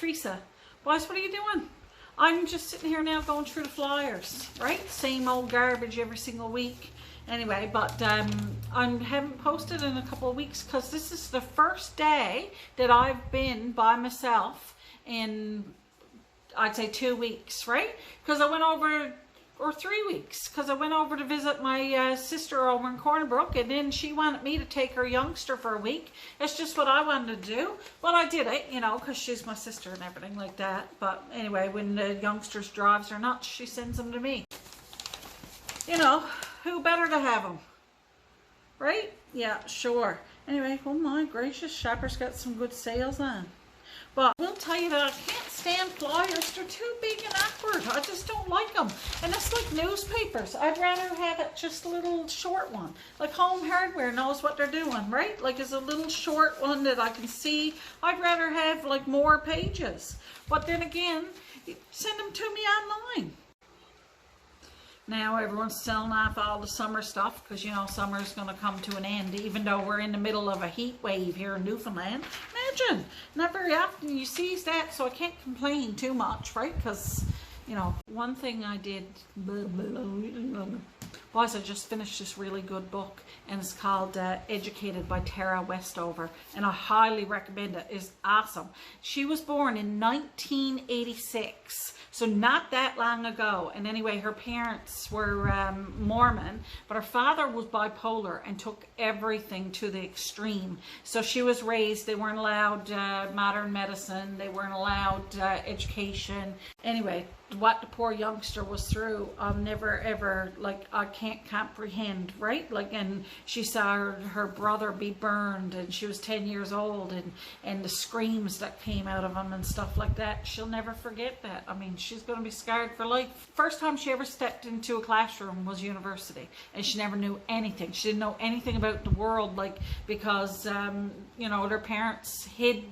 Teresa. Boys, what are you doing? I'm just sitting here now going through the flyers, right? Same old garbage every single week. Anyway, but I haven't posted in a couple of weeks because this is the first day that I've been by myself in, I'd say 2 weeks, right? Because I went over, or 3 weeks, because I went over to visit my sister over in Cornerbrook, and then she wanted me to take her youngster for a week. It's just what I wanted to do. Well, I did it, you know, because she's my sister and everything like that. But anyway, when the youngsters drives her nuts, she sends them to me. You know, who better to have them? Right? Yeah, sure. Anyway, oh my gracious, Shoppers got some good sales on. But I will tell you that I can't stand flyers. They're too big and awkward. I just don't like them. And it's like newspapers. I'd rather have it just a little short one. Like Home Hardware knows what they're doing, right? Like it's a little short one that I can see. I'd rather have like more pages. But then again, send them to me online. Now everyone's selling off all the summer stuff because, you know, summer's going to come to an end, even though we're in the middle of a heat wave here in Newfoundland. Imagine, not very often you see that, so I can't complain too much, right? Because, you know, one thing I did was I just finished this really good book, and it's called Educated by Tara Westover, and I highly recommend it. It's awesome. She was born in 1986, so not that long ago. And anyway, her parents were Mormon, but her father was bipolar and took everything to the extreme. So she was raised, they weren't allowed modern medicine, they weren't allowed education. Anyway, what the poor youngster was through, I'll never ever, like, I can't comprehend, right? Like, and she saw her brother be burned, and she was 10 years old, and the screams that came out of him and stuff like that. She'll never forget that. I mean, she's going to be scarred for life. First time she ever stepped into a classroom was university, and she never knew anything. She didn't know anything about the world, like, because you know, their parents hid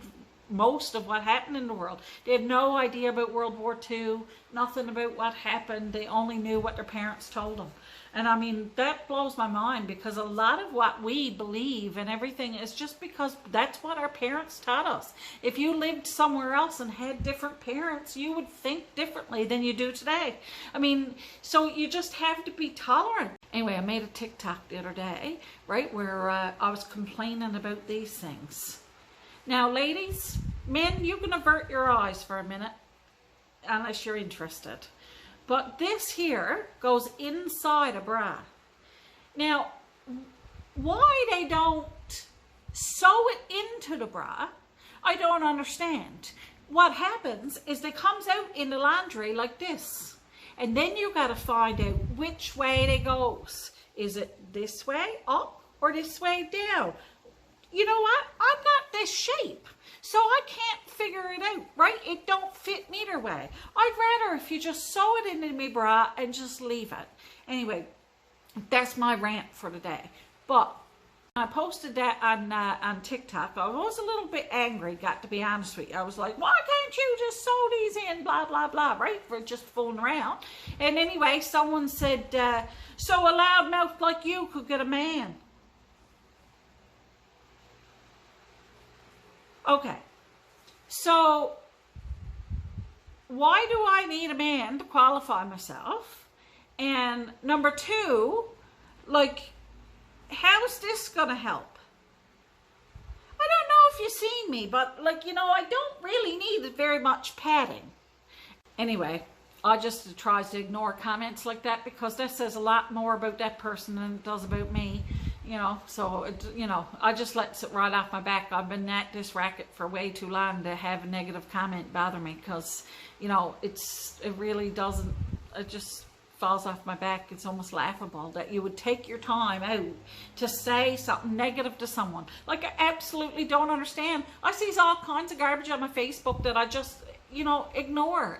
most of what happened in the world. They had no idea about World War II, nothing about what happened. They only knew what their parents told them. And I mean, that blows my mind, because a lot of what we believe and everything is just because that's what our parents taught us. If you lived somewhere else and had different parents, you would think differently than you do today. I mean, so you just have to be tolerant. Anyway, I made a TikTok the other day, right, where I was complaining about these things. Now, ladies, men, you can avert your eyes for a minute, unless you're interested. But this here goes inside a bra. Now, why they don't sew it into the bra, I don't understand. What happens is it comes out in the laundry like this. And then you got to find out which way it goes. Is it this way up or this way down? You know what? I'm not this shape, so I can't figure it out, right? It don't fit neither way. I'd rather if you just sew it into my bra and just leave it. Anyway, that's my rant for today. But I posted that on TikTok. I was a little bit angry, got to be honest with you. I was like, why can't you just sew these in, blah, blah, blah, right? For just fooling around. And anyway, someone said, so a loudmouth like you could get a man. Okay, so why do I need a man to qualify myself? And number two, like, how's this gonna help? I don't know if you've seen me, but, like, you know, I don't really need very much padding. Anyway, I just try to ignore comments like that, because that says a lot more about that person than it does about me. You know, so, you know, I just let it right off my back. I've been at this racket for way too long to have a negative comment bother me, because, you know, it really doesn't, it just falls off my back. It's almost laughable that you would take your time out to say something negative to someone. Like, I absolutely don't understand. I see all kinds of garbage on my Facebook that I just, you know, ignore.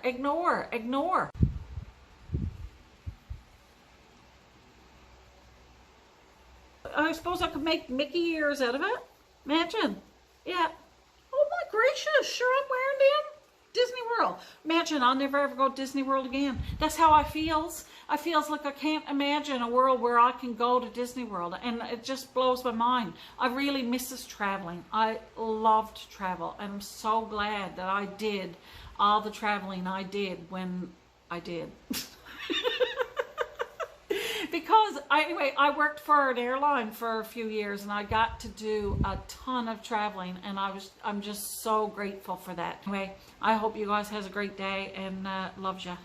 I suppose I could make Mickey ears out of it. Imagine. Yeah. Oh my gracious, sure I'm wearing them. Disney World. Imagine I'll never ever go to Disney World again. That's how I feels. I feels like I can't imagine a world where I can go to Disney World, and it just blows my mind. I really misses traveling. I love to travel, and I'm so glad that I did all the traveling I did when I did. Because anyway, I worked for an airline for a few years, and I got to do a ton of traveling, and I'm just so grateful for that. Anyway, I hope you guys has a great day, and loves ya.